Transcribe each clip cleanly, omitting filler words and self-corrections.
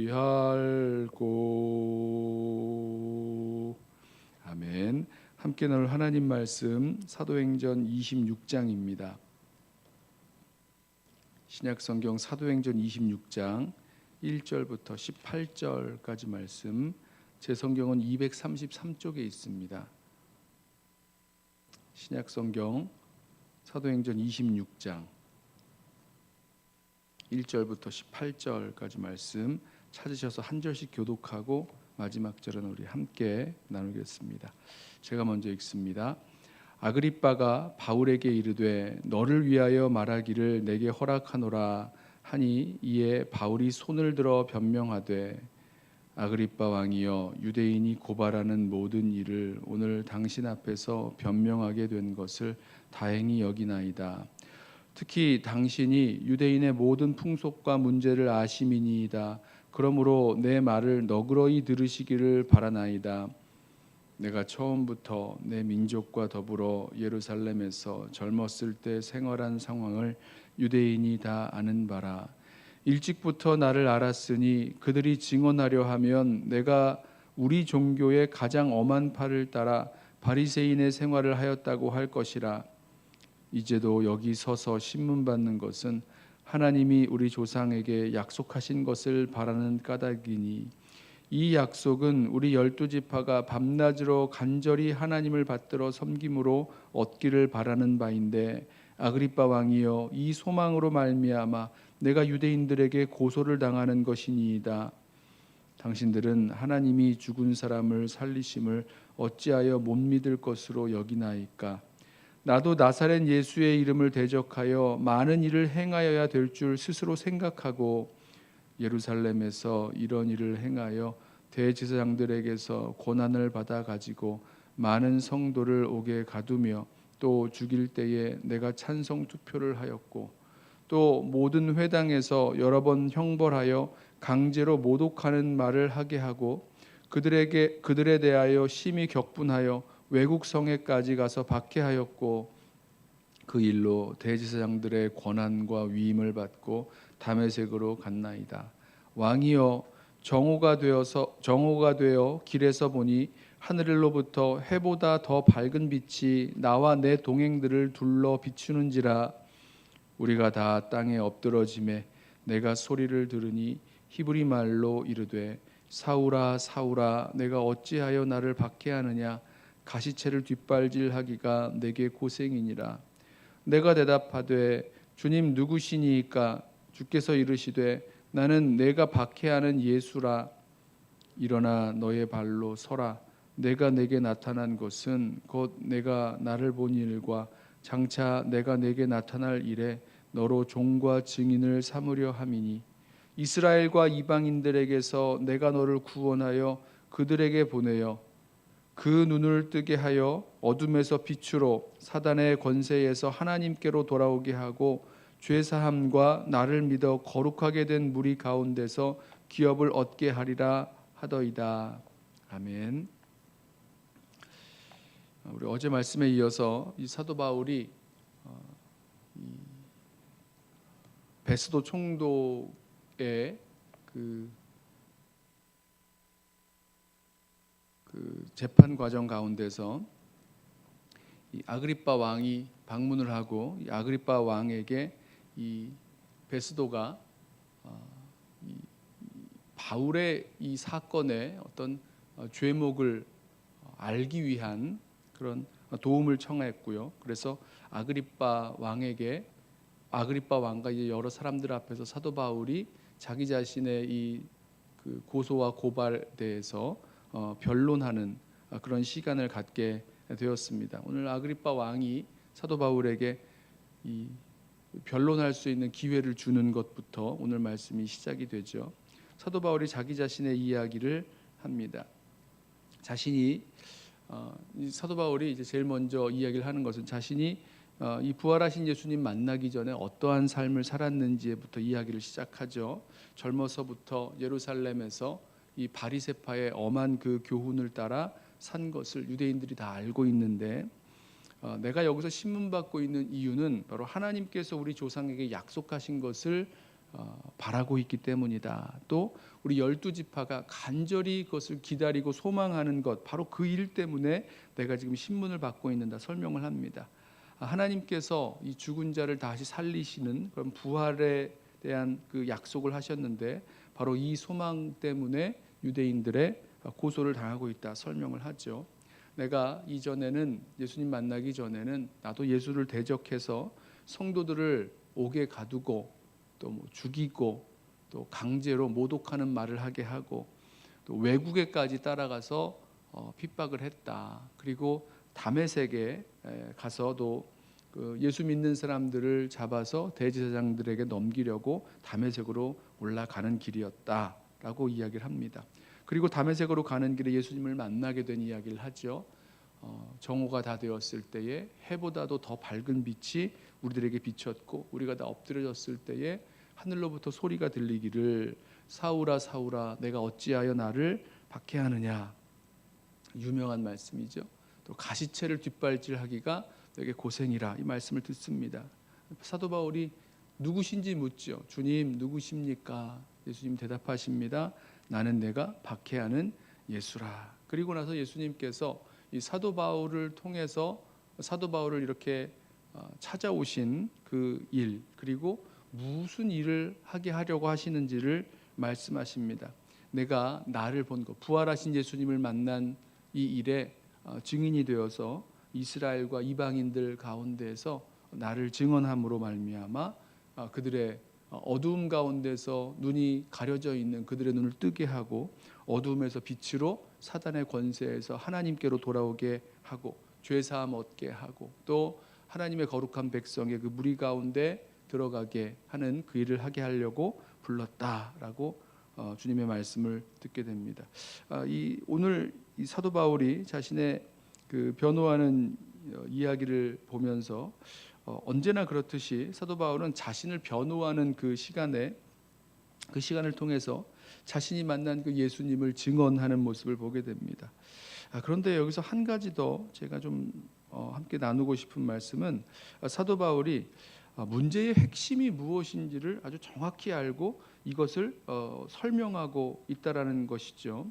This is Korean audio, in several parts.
할고 아멘. 함께 나눌 하나님 말씀 사도행전 26장입니다. 신약성경 사도행전 26장 1절부터 18절까지 말씀, 제 성경은 233쪽에 있습니다. 신약성경 사도행전 26장 1절부터 18절까지 말씀 찾으셔서 한 절씩 교독하고 마지막 절은 우리 함께 나누겠습니다. 제가 먼저 읽습니다. 아그리빠가 바울에게 이르되 너를 위하여 말하기를 내게 허락하노라 하니, 이에 바울이 손을 들어 변명하되 아그리빠 왕이여, 유대인이 고발하는 모든 일을 오늘 당신 앞에서 변명하게 된 것을 다행히 여기나이다. 특히 당신이 유대인의 모든 풍속과 문제를 아심이니이다. 그러므로 내 말을 너그러이 들으시기를 바라나이다. 내가 처음부터 내 민족과 더불어 예루살렘에서 젊었을 때 생활한 상황을 유대인이 다 아는 바라. 일찍부터 나를 알았으니 그들이 증언하려 하면 내가 우리 종교의 가장 엄한 팔을 따라 바리새인의 생활을 하였다고 할 것이라. 이제도 여기 서서 신문 받는 것은 하나님이 우리 조상에게 약속하신 것을 바라는 까닭이니, 이 약속은 우리 12지파가 밤낮으로 간절히 하나님을 받들어 섬김으로 얻기를 바라는 바인데, 아그리빠 왕이여, 이 소망으로 말미암아 내가 유대인들에게 고소를 당하는 것이니이다. 당신들은 하나님이 죽은 사람을 살리심을 어찌하여 못 믿을 것으로 여기나이까? 나도 나사렛 예수의 이름을 대적하여 많은 일을 행하여야 될 줄 스스로 생각하고 예루살렘에서 이런 일을 행하여 대제사장들에게서 고난을 받아 가지고 많은 성도를 옥에 가두며 또 죽일 때에 내가 찬성 투표를 하였고, 또 모든 회당에서 여러 번 형벌하여 강제로 모독하는 말을 하게 하고 그들에 대하여 심히 격분하여 외국 성에까지 가서 박해하였고, 그 일로 대제사장들의 권한과 위임을 받고 다메섹으로 갔나이다. 왕이여, 정오가 되어 길에서 보니 하늘로부터 해보다 더 밝은 빛이 나와 내 동행들을 둘러 비추는지라. 우리가 다 땅에 엎드러짐에 내가 소리를 들으니 히브리 말로 이르되 사울아 사울아, 내가 어찌하여 나를 박해하느냐? 가시체를 뒷발질하기가 내게 고생이니라. 내가 대답하되 주님 누구시니이까? 주께서 이르시되 나는 내가 박해하는 예수라. 일어나 너의 발로 서라. 내가 내게 나타난 것은 곧 내가 나를 본 일과 장차 내가 내게 나타날 일에 너로 종과 증인을 삼으려 함이니, 이스라엘과 이방인들에게서 내가 너를 구원하여 그들에게 보내어 그 눈을 뜨게 하여 어둠에서 빛으로 사단의 권세에서 하나님께로 돌아오게 하고 죄사함과 나를 믿어 거룩하게 된 무리 가운데서 기업을 얻게 하리라 하더이다. 아멘. 우리 어제 말씀에 이어서 이 사도 바울이 베스도 총독의 그 재판 과정 가운데서 이 아그리빠 왕이 방문을 하고, 이 아그리빠 왕에게 이 베스도가 이 바울의 이 사건의 어떤 죄목을 알기 위한 그런 도움을 청했고요. 그래서 아그리빠 왕과 이제 여러 사람들 앞에서 사도 바울이 자기 자신의 이 그 고소와 고발에 대해서 변론하는 그런 시간을 갖게 되었습니다. 오늘 아그리빠 왕이 사도 바울에게 이 변론할 수 있는 기회를 주는 것부터 오늘 말씀이 시작이 되죠. 사도 바울이 자기 자신의 이야기를 합니다. 자신이 이 사도 바울이 이제 제일 먼저 이야기를 하는 것은 자신이 이 부활하신 예수님 만나기 전에 어떠한 삶을 살았는지부터 이야기를 시작하죠. 젊어서부터 예루살렘에서 이 바리새파의 엄한 그 교훈을 따라 산 것을 유대인들이 다 알고 있는데, 내가 여기서 신문받고 있는 이유는 바로 하나님께서 우리 조상에게 약속하신 것을 바라고 있기 때문이다. 또 우리 12지파가 간절히 그것을 기다리고 소망하는 것, 바로 그 일 때문에 내가 지금 신문을 받고 있는다 설명을 합니다. 하나님께서 이 죽은 자를 다시 살리시는 그런 부활에 대한 그 약속을 하셨는데 바로 이 소망 때문에 유대인들의 고소를 당하고 있다 설명을 하죠. 내가 이전에는 예수님 만나기 전에는 나도 예수를 대적해서 성도들을 옥에 가두고 또 뭐 죽이고 또 강제로 모독하는 말을 하게 하고 또 외국에까지 따라가서 핍박을 했다. 그리고 다메섹에 가서도 그 예수 믿는 사람들을 잡아서 대제사장들에게 넘기려고 다메섹으로 올라가는 길이었다라고 이야기를 합니다. 그리고 다메섹으로 가는 길에 예수님을 만나게 된 이야기를 하죠. 정오가 다 되었을 때에 해보다도 더 밝은 빛이 우리들에게 비쳤고 우리가 다 엎드려졌을 때에 하늘로부터 소리가 들리기를 사울아 사울아 내가 어찌하여 나를 박해하느냐. 유명한 말씀이죠. 또 가시체를 뒷발질하기가 내게 고생이라 이 말씀을 듣습니다. 사도 바울이 누구신지 묻죠. 주님 누구십니까? 예수님 대답하십니다. 나는 내가 박해하는 예수라. 그리고 나서 예수님께서 이 사도 바울을 통해서 사도 바울을 이렇게 찾아오신 그 일, 그리고 무슨 일을 하게 하려고 하시는지를 말씀하십니다. 내가 나를 본 것, 부활하신 예수님을 만난 이 일에 증인이 되어서 이스라엘과 이방인들 가운데서 나를 증언함으로 말미암아 그들의 어두움 가운데서 눈이 가려져 있는 그들의 눈을 뜨게 하고 어두움에서 빛으로 사단의 권세에서 하나님께로 돌아오게 하고 죄사함 얻게 하고 또 하나님의 거룩한 백성의 그 무리 가운데 들어가게 하는 그 일을 하게 하려고 불렀다라고 주님의 말씀을 듣게 됩니다. 오늘 이 사도 바울이 자신의 그 변호하는 이야기를 보면서 언제나 그렇듯이 사도 바울은 자신을 변호하는 그 시간을 통해서 자신이 만난 그 예수님을 증언하는 모습을 보게 됩니다. 그런데 여기서 한 가지 더 제가 좀 함께 나누고 싶은 말씀은 사도 바울이 문제의 핵심이 무엇인지를 아주 정확히 알고 이것을 설명하고 있다라는 것이죠.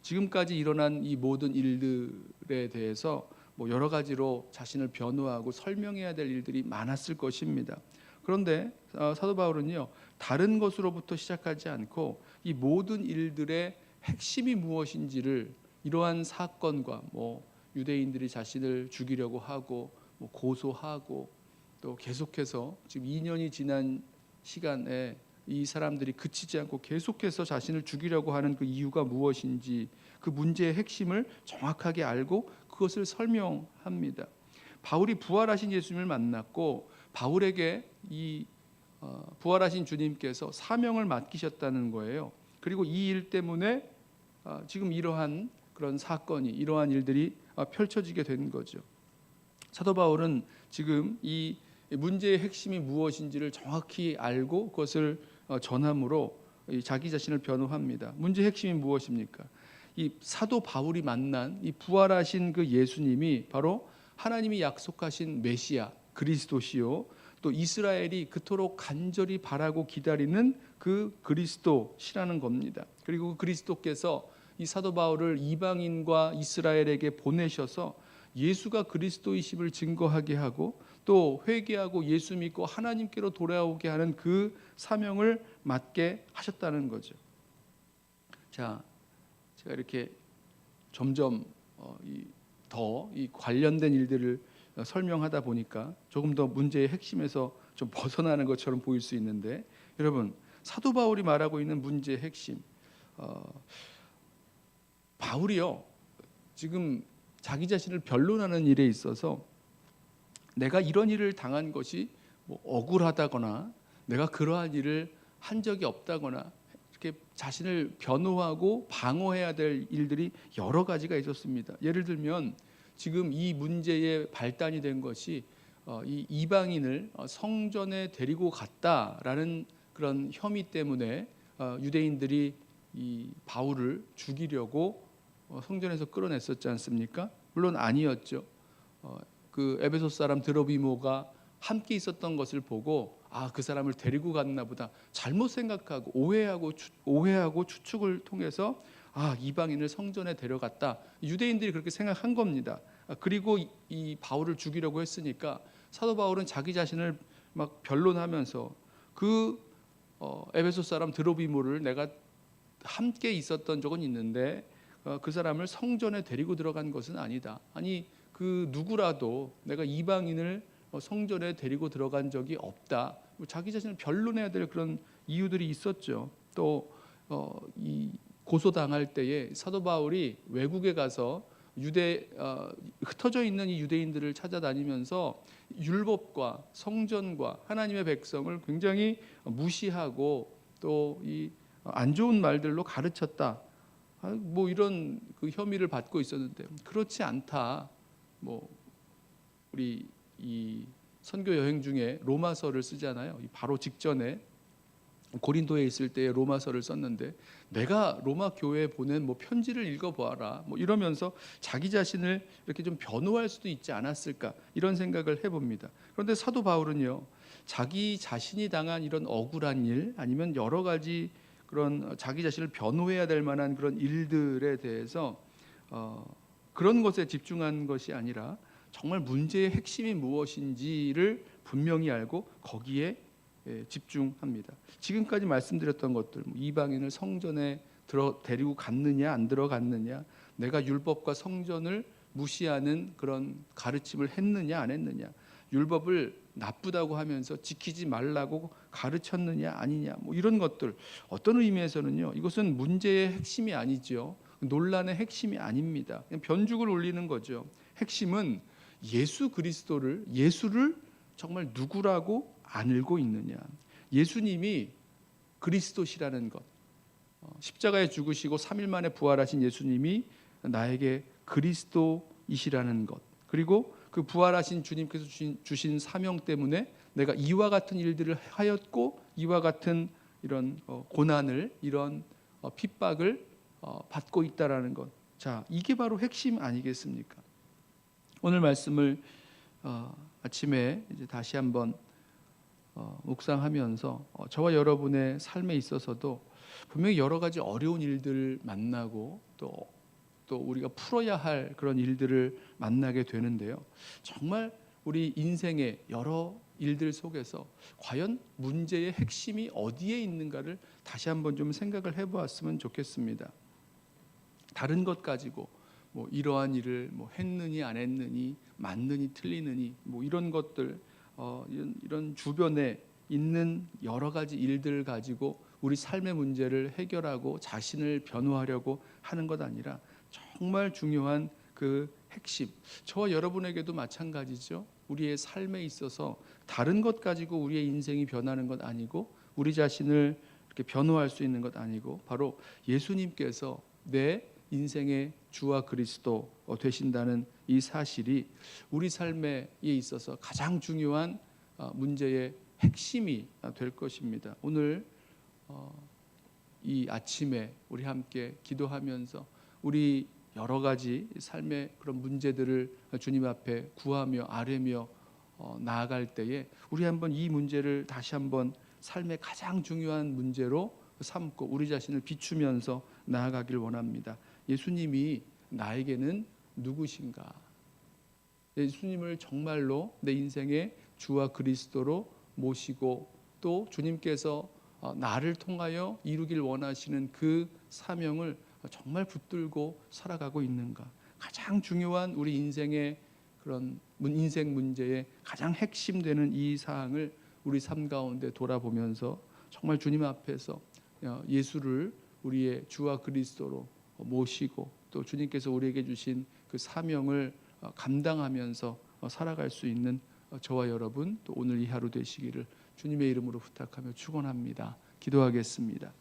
지금까지 일어난 이 모든 일들에 대해서 뭐 여러 가지로 자신을 변호하고 설명해야 될 일들이 많았을 것입니다. 그런데 사도 바울은요 다른 것으로부터 시작하지 않고 이 모든 일들의 핵심이 무엇인지를 이러한 사건과 뭐 유대인들이 자신을 죽이려고 하고 뭐 고소하고 또 계속해서 지금 2년이 지난 시간에 이 사람들이 그치지 않고 계속해서 자신을 죽이려고 하는 그 이유가 무엇인지 그 문제의 핵심을 정확하게 알고 그것을 설명합니다. 바울이 부활하신 예수님을 만났고 바울에게 이 부활하신 주님께서 사명을 맡기셨다는 거예요. 그리고 이 일 때문에 지금 이러한 그런 사건이 이러한 일들이 펼쳐지게 된 거죠. 사도 바울은 지금 이 문제의 핵심이 무엇인지를 정확히 알고 그것을 전함으로 자기 자신을 변호합니다. 문제의 핵심이 무엇입니까? 이 사도 바울이 만난 이 부활하신 그 예수님이 바로 하나님이 약속하신 메시아 그리스도시요 또 이스라엘이 그토록 간절히 바라고 기다리는 그 그리스도시라는 겁니다. 그리고 그 그리스도께서 이 사도 바울을 이방인과 이스라엘에게 보내셔서 예수가 그리스도이심을 증거하게 하고 또 회개하고 예수 믿고 하나님께로 돌아오게 하는 그 사명을 맡게 하셨다는 거죠. 자, 제가 이렇게 점점 더 이 관련된 일들을 설명하다 보니까 조금 더 문제의 핵심에서 좀 벗어나는 것처럼 보일 수 있는데 여러분 사도 바울이 말하고 있는 문제의 핵심 바울이요 지금 자기 자신을 변론하는 일에 있어서 내가 이런 일을 당한 것이 뭐 억울하다거나 내가 그러한 일을 한 적이 없다거나 이렇게 자신을 변호하고 방어해야 될 일들이 여러 가지가 있었습니다. 예를 들면 지금 이 문제의 발단이 된 것이 이 이방인을 성전에 데리고 갔다라는 그런 혐의 때문에 유대인들이 이 바울을 죽이려고 성전에서 끌어냈었지 않습니까? 물론 아니었죠. 그 에베소 사람 드로비모가 함께 있었던 것을 보고 그 사람을 데리고 갔나 보다 잘못 생각하고 오해하고 추측을 통해서 이방인을 성전에 데려갔다. 유대인들이 그렇게 생각한 겁니다. 그리고 이 바울을 죽이려고 했으니까 사도 바울은 자기 자신을 막 변론하면서 에베소 사람 드로비모를 내가 함께 있었던 적은 있는데 그 사람을 성전에 데리고 들어간 것은 아니다. 아니 그 누구라도 내가 이방인을 성전에 데리고 들어간 적이 없다. 자기 자신을 변론해야 될 그런 이유들이 있었죠. 또 이 고소당할 때에 사도 바울이 외국에 가서 흩어져 있는 이 유대인들을 찾아다니면서 율법과 성전과 하나님의 백성을 굉장히 무시하고 또 이 안 좋은 말들로 가르쳤다. 뭐 이런 그 혐의를 받고 있었는데 그렇지 않다. 뭐 우리 이 선교 여행 중에 로마서를 쓰잖아요. 바로 직전에 고린도에 있을 때 로마서를 썼는데 내가 로마 교회에 보낸 뭐 편지를 읽어보아라 뭐 이러면서 자기 자신을 이렇게 좀 변호할 수도 있지 않았을까 이런 생각을 해봅니다. 그런데 사도 바울은요, 자기 자신이 당한 이런 억울한 일 아니면 여러 가지 그런 자기 자신을 변호해야 될 만한 그런 일들에 대해서 그런 것에 집중한 것이 아니라 정말 문제의 핵심이 무엇인지를 분명히 알고 거기에 집중합니다. 지금까지 말씀드렸던 것들, 이방인을 성전에 데리고 갔느냐 안 들어갔느냐, 내가 율법과 성전을 무시하는 그런 가르침을 했느냐 안 했느냐, 율법을 나쁘다고 하면서 지키지 말라고 가르쳤느냐 아니냐, 뭐 이런 것들 어떤 의미에서는요, 이것은 문제의 핵심이 아니죠. 논란의 핵심이 아닙니다. 그냥 변죽을 올리는 거죠. 핵심은 예수를 정말 누구라고 안 알고 있느냐. 예수님이 그리스도시라는 것, 십자가에 죽으시고 3일 만에 부활하신 예수님이 나에게 그리스도이시라는 것, 그리고 그 부활하신 주님께서 주신 사명 때문에 내가 이와 같은 일들을 하였고 이와 같은 이런 고난을, 이런 핍박을 받고 있다라는 것. 자, 이게 바로 핵심 아니겠습니까? 오늘 말씀을 아침에 이제 다시 한번 묵상하면서 저와 여러분의 삶에 있어서도 분명히 여러 가지 어려운 일들을 만나고 또 우리가 풀어야 할 그런 일들을 만나게 되는데요. 정말 우리 인생의 여러 일들 속에서 과연 문제의 핵심이 어디에 있는가를 다시 한번 좀 생각을 해보았으면 좋겠습니다. 다른 것 가지고 뭐 이러한 일을 뭐 했느니 안 했느니, 맞느니 틀리느니, 뭐 이런 것들, 이런 주변에 있는 여러 가지 일들 가지고 우리 삶의 문제를 해결하고 자신을 변호하려고 하는 것 아니라 정말 중요한 그 핵심, 저와 여러분에게도 마찬가지죠. 우리의 삶에 있어서 다른 것 가지고 우리의 인생이 변하는 것 아니고, 우리 자신을 이렇게 변호할 수 있는 것 아니고, 바로 예수님께서 내 인생의 주와 그리스도 되신다는 이 사실이 우리 삶에 있어서 가장 중요한 문제의 핵심이 될 것입니다. 오늘 이 아침에 우리 함께 기도하면서 우리 여러 가지 삶의 그런 문제들을 주님 앞에 구하며 아뢰며 나아갈 때에 우리 한번 이 문제를 다시 한번 삶의 가장 중요한 문제로 삼고 우리 자신을 비추면서 나아가길 원합니다. 예수님이 나에게는 누구신가? 예수님을 정말로 내 인생의 주와 그리스도로 모시고 또 주님께서 나를 통하여 이루길 원하시는 그 사명을 정말 붙들고 살아가고 있는가? 가장 중요한 우리 인생의 그런 인생 문제의 가장 핵심되는 이 사항을 우리 삶 가운데 돌아보면서 정말 주님 앞에서 예수를 우리의 주와 그리스도로 모시고 또 주님께서 우리에게 주신 그 사명을 감당하면서 살아갈 수 있는 저와 여러분 또 오늘 이 하루 되시기를 주님의 이름으로 부탁하며 축원합니다. 기도하겠습니다.